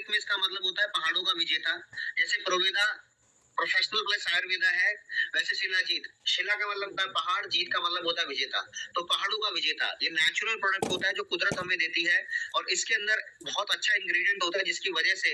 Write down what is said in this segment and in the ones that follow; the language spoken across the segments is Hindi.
संस्कृत में इसका मतलब होता है पहाड़ों का विजेता। जैसे प्रोवेदा प्रोफेशनल प्लस आयुर्वेदा है, वैसे शिलाजीत, शिला का मतलब होता है पहाड़, जीत का मतलब होता है विजेता। तो पहाड़ों का विजेता ये नेचुरल प्रोडक्ट होता है जो कुदरत हमें देती है, और इसके अंदर बहुत अच्छा इंग्रेडिएंट होता है जिसकी वजह से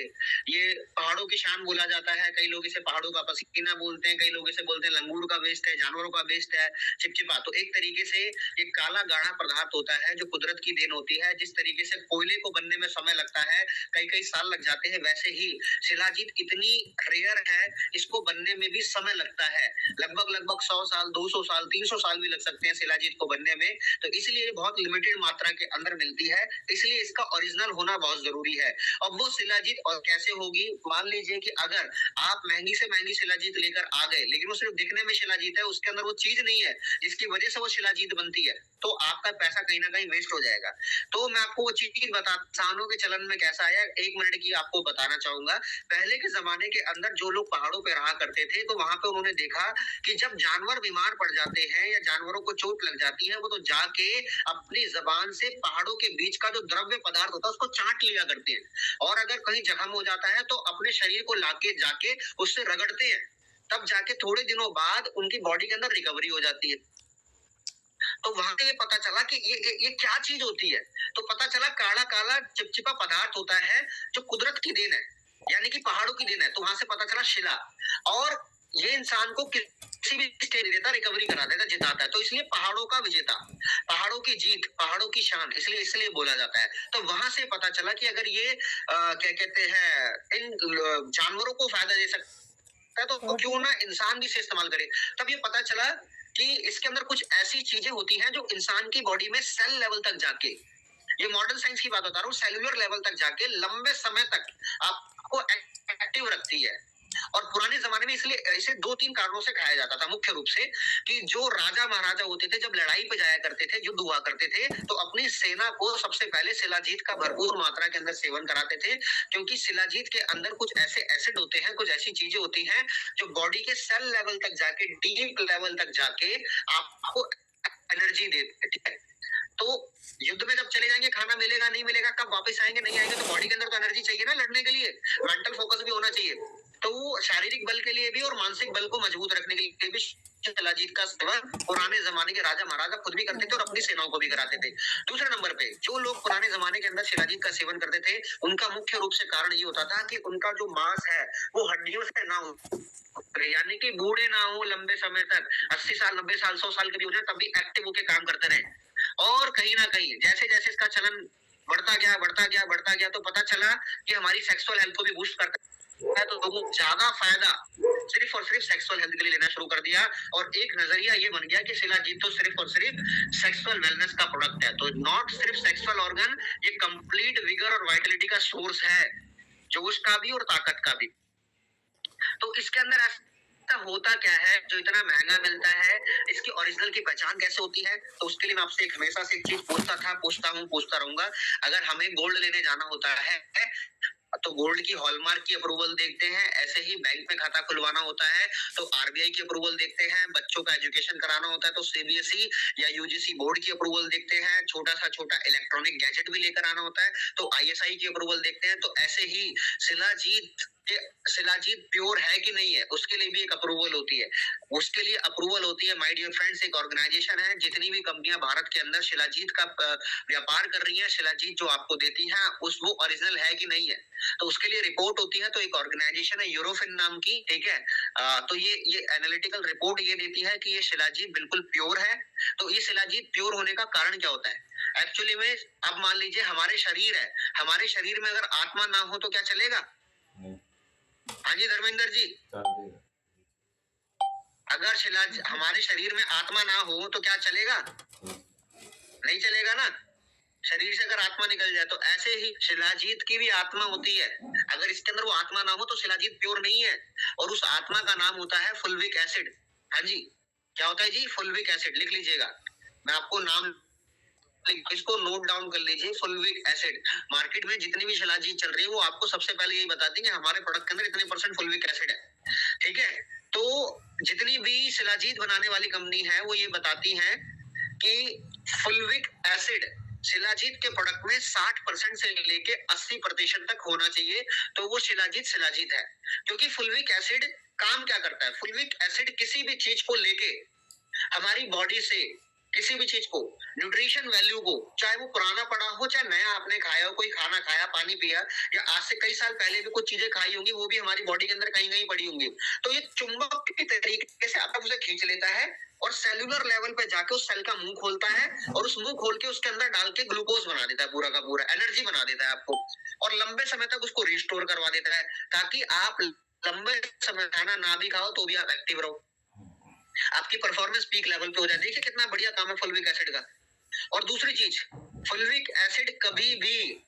ये पहाड़ों की शान बोला जाता है। कई लोग इसे पहाड़ों का पसीना बोलते हैं, कई लोग इसे बोलते हैं लंगूर का वेस्ट है, जानवरों का वेस्ट है, चिपचिपा। तो एक तरीके से ये काला गाढ़ा पदार्थ होता है जो कुदरत की देन होती है। जिस तरीके से कोयले को बनने में समय लगता है, कई कई साल लग जाते हैं, वैसे ही शिलाजीत इतनी रेयर है, इसको बनने में भी समय लगता है। लगभग 100 साल, 200 साल, 300 साल भी लग सकते हैं शिलाजीत को बनने में। तो इसलिए बहुत लिमिटेड मात्रा के अंदर मिलती है, इसलिए इसका ओरिजिनल होना बहुत जरूरी है। अब वो शिलाजीत और कैसे होगी, मान लीजिए कि अगर आप महंगी से महंगी शिलाजीत लेकर आ गए, लेकिन वो सिर्फ दिखने में शिलाजीत है, उसके अंदर वो चीज नहीं है जिसकी वजह से वो शिलाजीत बनती है, तो आपका पैसा कहीं ना कहीं वेस्ट हो जाएगा। तो मैं आपको वो चीज बता, किसानों के चलन में कैसा आया, 1 मिनट की आपको बताना चाहूंगा। पहले के जमाने के अंदर जो लोग पहाड़ों पे रहा करते थे, तो वहां पे उन्होंने देखा कि जब जानवर बीमार पड़ जाते हैं या जानवरों को चोट लग जाती है, वो तो जाके अपनी जबान से पहाड़ों के बीच का जो द्रव्य पदार्थ होता है उसको चाट लिया करते हैं, और अगर कहीं जख्म हो जाता है तो अपने शरीर को लाके जाके उससे रगड़ते हैं, तब जाके थोड़े दिनों बाद उनकी बॉडी के अंदर रिकवरी हो जाती है। तो वहां से ये पता चला कि ये क्या चीज होती है। तो पता चला काला काला चिपचिपा पदार्थ होता है जो कुदरत की देन है, यानी कि पहाड़ों की देन है। तो वहां से पता चला शिला, और ये इंसान को किसी भी स्टेज देता, रिकवरी करा देता, जिताता है। तो इसलिए पहाड़ों का विजेता, पहाड़ों की जीत, पहाड़ों की शान, इसलिए इसलिए बोला जाता है। तो वहां से पता चला कि अगर ये क्या कहते हैं, इन जानवरों को फायदा दे सकता है, तो क्यों ना इंसान भी इसे इस्तेमाल करे। तब ये पता चला कि इसके अंदर कुछ ऐसी चीजें होती हैं जो इंसान की बॉडी में सेल लेवल तक जाके, ये मॉडर्न साइंस की बात बता रहा हूँ, सेलुलर लेवल तक जाके लंबे समय तक आपको एक्टिव रखती है। और पुराने जमाने में इसलिए इसे 2-3 कारणों से खाया जाता था, मुख्य रूप से कि जो राजा महाराजा होते थे जब लड़ाई पे जाया करते थे, युद्ध हुआ करते थे, तो अपनी सेना को सबसे पहले शिलाजीत का भरपूर मात्रा के अंदर सेवन कराते थे, क्योंकि शिलाजीत के अंदर कुछ ऐसे एसिड होते हैं, कुछ ऐसी चीजें होती हैं जो बॉडी के सेल लेवल तक जाके, डीप लेवल तक जाके आपको एनर्जी देते, ठीक है। तो युद्ध में जब चले जाएंगे, खाना मिलेगा नहीं मिलेगा, कब वापस आएंगे नहीं आएंगे, तो बॉडी के अंदर तो एनर्जी चाहिए ना लड़ने के लिए, मेंटल फोकस भी होना चाहिए। तो वो शारीरिक बल के लिए भी और मानसिक बल को मजबूत रखने के लिए भी शिलाजीत का सेवन पुराने जमाने के राजा महाराजा खुद भी करते थे और अपनी सेनाओं को भी कराते थे। दूसरे नंबर पे जो लोग पुराने जमाने के अंदर शिलाजीत का सेवन करते थे, उनका मुख्य रूप से कारण ये होता था कि उनका जो मांस है वो हड्डियों से ना हो, यानी कि बूढ़े ना हो लंबे समय तक, 80 साल 90 साल 100 साल के भी हो जाए तब भी एक्टिव होकर काम करते रहे। और कहीं ना कहीं जैसे जैसे इसका चलन बढ़ता गया, तो पता चला कि हमारी सेक्सुअल हेल्थ को भी बूस्ट करता है, तो लोगों को ज्यादा फायदा सिर्फ और सिर्फ सेक्सुअल हेल्थ के लिए लेना शुरू कर दिया, और एक नजरिया ये बन गया कि शिलाजीत तो सिर्फ और सिर्फ सेक्सुअल वेलनेस का प्रोडक्ट है। तो नॉट सिर्फ सेक्सुअल ऑर्गन, ये कंप्लीट विगर और वाइटलिटी का सोर्स है, जोश का भी और ताकत का भी। तो इसके अंदर ऐसा होता क्या है जो इतना महंगा मिलता है, इसकी ओरिजिनल की पहचान कैसे होती है? तो उसके लिए मैं आपसे हमेशा से एक चीज पूछता रहूंगा। अगर हमें गोल्ड लेने जाना होता है तो गोल्ड की हॉलमार्क की अप्रूवल देखते हैं, ऐसे ही बैंक में खाता खुलवाना होता है तो आरबीआई की अप्रूवल देखते हैं, बच्चों का एजुकेशन कराना होता है तो सीबीएसई या यूजीसी बोर्ड की अप्रूवल देखते हैं, छोटा इलेक्ट्रॉनिक गैजेट भी लेकर आना होता है तो आईएसआई की अप्रूवल देखते हैं। तो ऐसे ही शिलाजीत प्योर है कि नहीं है, उसके लिए भी एक अप्रूवल होती है। उसके लिए अप्रूवल होती है, माय डियर फ्रेंड्स, एक ऑर्गेनाइजेशन है, जितनी भी कंपनियां भारत के अंदर शिलाजीत का व्यापार कर रही हैं, शिलाजीत जो आपको देती हैं वो ओरिजिनल है कि नहीं है, तो उसके लिए रिपोर्ट होती है। तो एक ऑर्गेनाइजेशन है यूरोफिन नाम की, ठीक है। तो ये एनालिटिकल रिपोर्ट ये देती है कि ये शिलाजीत बिल्कुल प्योर है। तो ये शिलाजीत प्योर होने का कारण क्या होता है एक्चुअली में? अब मान लीजिए हमारे शरीर है, हमारे शरीर में अगर आत्मा ना हो तो क्या चलेगा? हाँ जी धर्मेंद्र जी, अगर हमारे शरीर में आत्मा ना हो तो क्या चलेगा? नहीं चलेगा ना, शरीर से अगर आत्मा निकल जाए। तो ऐसे ही शिलाजीत की भी आत्मा होती है, अगर इसके अंदर वो आत्मा ना हो तो शिलाजीत प्योर नहीं है, और उस आत्मा का नाम होता है फुल्विक एसिड। हाँ जी, क्या होता है जी? फुल्विक एसिड, लिख लीजिएगा, मैं आपको नाम, इसको नोट डाउन कर लीजिए, फुल्विक एसिड। मार्केट में जितनी भी शिलाजीत चल रही है वो आपको सबसे पहले यही बताती है कि हमारे प्रोडक्ट के अंदर इतने % फुल्विक एसिड है, ठीक है। तो जितनी भी शिलाजीत बनाने वाली कंपनी है वो ये बताती है कि फुल्विक एसिड शिलाजीत के प्रोडक्ट में 60% से लेके 80% तक होना चाहिए, तो वो शिलाजीत शिलाजीत है। क्योंकि फुल्विक एसिड काम क्या करता है? फुल्विक एसिड किसी भी चीज को लेके हमारी बॉडी से किसी भी चीज को, न्यूट्रिशन वैल्यू को, चाहे वो पुराना पड़ा हो चाहे नया आपने खाया हो, कोई खाना खाया, पानी पिया, या आज से कई साल पहले भी कुछ चीजें खाई होंगी, वो भी हमारी बॉडी के अंदर कहीं कहीं पड़ी होंगी, तो ये चुंबक के तरीके से आपको उसे खींच लेता है और सेलुलर लेवल पे जाके उस सेल का मुंह खोलता है और उस मुंह खोल के उसके अंदर डाल के ग्लूकोज बना देता है, पूरा का पूरा एनर्जी बना देता है आपको, और लंबे समय तक उसको रिस्टोर करवा देता है, ताकि आप लंबे समय खाना ना भी खाओ तो भी आप एक्टिव रहो, आपकी परफॉर्मेंस पीक लेवल पे हो जाए। देखिए कितना बढ़िया काम है फुल्विक एसिड का। और दूसरी चीज, फुल्विक एसिड कभी भी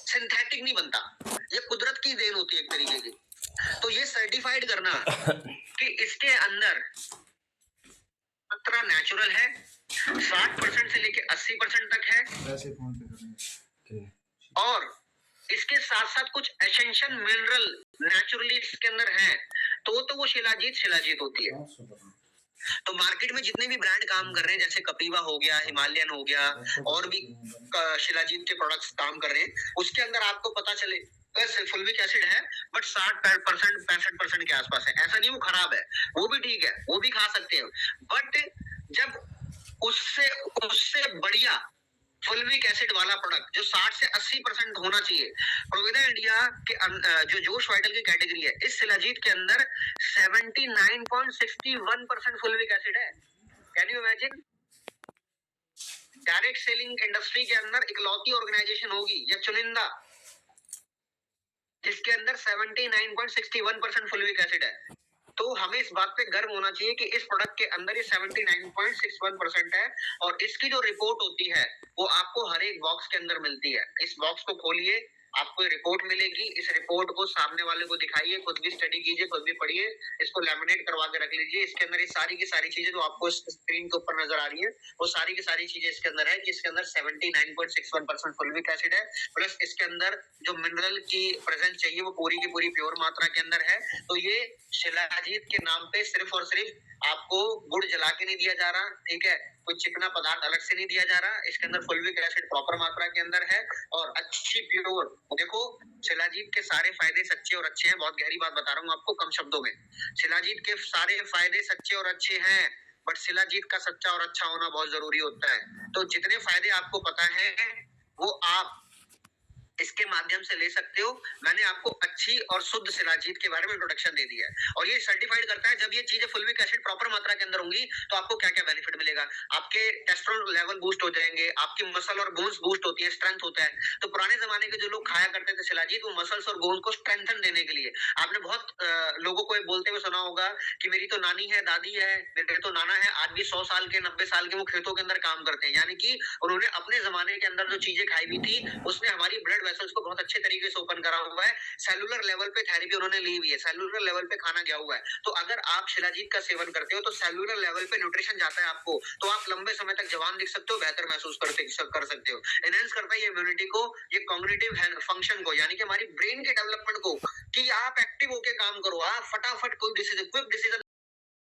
सिंथेटिक नहीं बनता, ये कुदरत की देन होती है एक तरीके की। तो ये सर्टिफाइड करना कि इसके अंदर मात्रा नेचुरल है, 60% से लेके 80% तक है, और इसके साथ साथ कुछ एसेंशियल मिनरल नेचुरली इसके अंदर है, तो वो शिलाजीत शिलाजीत होती है। तो मार्केट में जितने भी ब्रांड काम कर रहे हैं, जैसे कपीवा हो गया, हिमालयन हो गया, और भी शिलाजीत के प्रोडक्ट्स काम कर रहे हैं, उसके अंदर आपको पता चले फुल्विक एसिड है बट 60% 65% के आसपास है। ऐसा नहीं वो खराब है, वो भी ठीक है, वो भी खा सकते हैं, बट जब उससे उससे बढ़िया फुल्विक एसिड वाला प्रोडक्ट जो 60 से 80% होना चाहिए, प्रोविडा इंडिया के जो जोश वाइटल की कैटेगरी है, इस शिलाजीत के अंदर 79.61% फुल्विक एसिड है। Can you imagine? Direct selling industry के अंदर इकलौती ऑर्गेनाइजेशन होगी या चुनिंदा जिसके अंदर 79.61% फुल्विक एसिड है। तो हमें इस बात पे गर्व होना चाहिए कि इस प्रोडक्ट के अंदर ये 79.61% है, और इसकी जो रिपोर्ट होती है वो आपको हर एक बॉक्स के अंदर मिलती है। इस बॉक्स को खोलिए, आपको रिपोर्ट मिलेगी, इस रिपोर्ट को सामने वाले को दिखाइए, खुद भी स्टडी कीजिए, खुद भी पढ़िए, इसको लैमिनेट करवा के रख लीजिए। इसके अंदर ये सारी की सारी चीजें जो आपको स्क्रीन के ऊपर नजर आ रही है, वो सारी की सारी चीजें इसके अंदर है कि इसके अंदर 79.61% फुल्विक एसिड है, प्लस इसके अंदर जो मिनरल की प्रेजेंस चाहिए वो पूरी की पूरी प्योर मात्रा के अंदर है। तो ये शिलाजीत के नाम पे सिर्फ और सिर्फ आपको गुड़ जला के नहीं दिया जा रहा, ठीक है, कोई चिकना पदार्थ अलग से नहीं दिया जा रहा, इसके अंदर फुल्विक एसिड प्रॉपर मात्रा के अंदर है और अच्छी प्योर। देखो शिलाजीत के सारे फायदे सच्चे और अच्छे हैं, बहुत गहरी बात बता रहा हूँ आपको कम शब्दों में। शिलाजीत के सारे फायदे सच्चे और अच्छे हैं, बट शिलाजीत का सच्चा और अच्छा होना बहुत जरूरी होता है। तो जितने फायदे आपको पता है वो आप इसके माध्यम से ले सकते हो। मैंने आपको अच्छी और शुद्ध शिलाजीत के बारे में इंट्रोडक्शन दे दिया है, और ये सर्टिफाइड करता है जब ये चीजें फुल्विक एसिड प्रॉपर मात्रा के अंदर होंगी तो आपको क्या क्या बेनिफिट मिलेगा। आपके टेस्टोस्टेरोन लेवल बूस्ट हो जाएंगे, आपकी मसल और बोन्स बूस्ट होती है, स्ट्रेंथ होता है। तो पुराने जमाने के जो लोग खाया करते थे शिलाजीत, वो मसल्स और बोन्स को स्ट्रेंथन देने के लिए। आपने बहुत लोगों को बोलते हुए सुना होगा कि मेरी तो नानी है, दादी है, मेरे तो नाना है, आज भी 100 साल के 90 साल के वो खेतों के अंदर काम करते हैं, यानी कि उन्होंने अपने जमाने के अंदर जो चीजें खाई हुई थी उसने हमारी ब्लड वेसल्स को बहुत अच्छे तरीके से ओपन करा हुआ है। सेलुलर लेवल पे थेरेपी उन्होंने ली हुई है, सेलुलर लेवल पे खाना गया हुआ है। तो अगर आप शिलाजीत का सेवन करते हो तो सेलुलर लेवल पे न्यूट्रिशन जाता है आपको, तो आप लंबे समय तक जवान दिख सकते हो, बेहतर महसूस कर सकते हो। एनहांस करता है ये इम्यूनिटी को, ये कॉग्निटिव फंक्शन को, यानी कि हमारी ब्रेन के डेवलपमेंट को, कि आप एक्टिव होके काम करो, आप फटाफट कोई डिसीजन, क्विक डिसीजन